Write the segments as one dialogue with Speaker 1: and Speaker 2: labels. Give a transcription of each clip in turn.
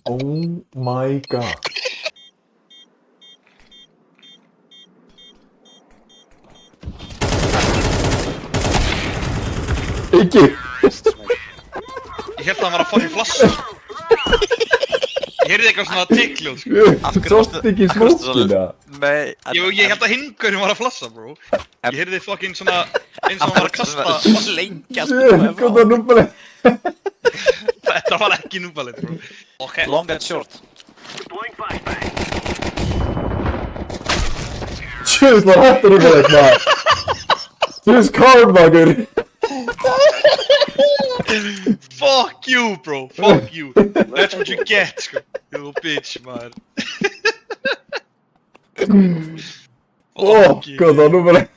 Speaker 1: Oh my god. Ekki!
Speaker 2: Ég held að hann var að fucking flassa. Ég heyrði eitthvað svona tikkljóð, sko.
Speaker 1: Sást ekki smókina?
Speaker 3: Nei.
Speaker 2: Ég held að hingurinn var að flassa, bro. Ég heyrði fucking svona eins og hann var að kasta.
Speaker 3: Lengja,
Speaker 1: Shit, hvað það núbalið?
Speaker 2: Þetta var ekki núbalið, bro. Okay.
Speaker 3: Long and short.
Speaker 1: Shit, hvað hættur núbalið, maður? This karma, gaur.
Speaker 2: Fuck you, bro. Fuck you. That's what you get, sko. You little bitch, maður.
Speaker 1: Ó, hvað það núbalið?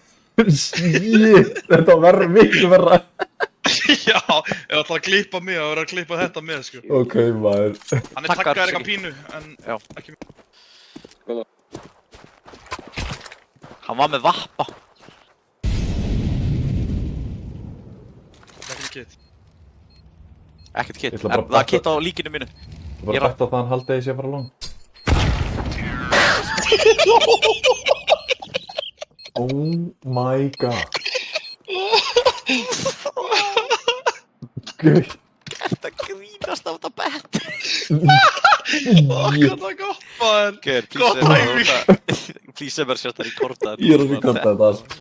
Speaker 1: Shit, þetta verður miklu verra.
Speaker 2: Já, ef ætla að klippa mig, þá verður að klippa þetta með, sko.
Speaker 1: Ok, maður.
Speaker 2: Hann taggaður eitthvað pínu, en
Speaker 3: Já.
Speaker 2: ekki mjög.
Speaker 3: Hann var með vappa.
Speaker 2: Það er ekki kitt.
Speaker 3: Ekkert kitt.
Speaker 1: Ég ætla bara
Speaker 3: En það er kitt á líkinu mínu.
Speaker 1: Bara betta það hann haldi þessi að fara langt. Oh my god. Gauð.
Speaker 3: Þetta grínast á þetta bett.
Speaker 2: Fuck, þetta er gott, maður.
Speaker 3: Gauð,
Speaker 2: Gott timing.
Speaker 3: please sem er sérst að rekorda þetta.
Speaker 1: Ég er að rekorda þetta.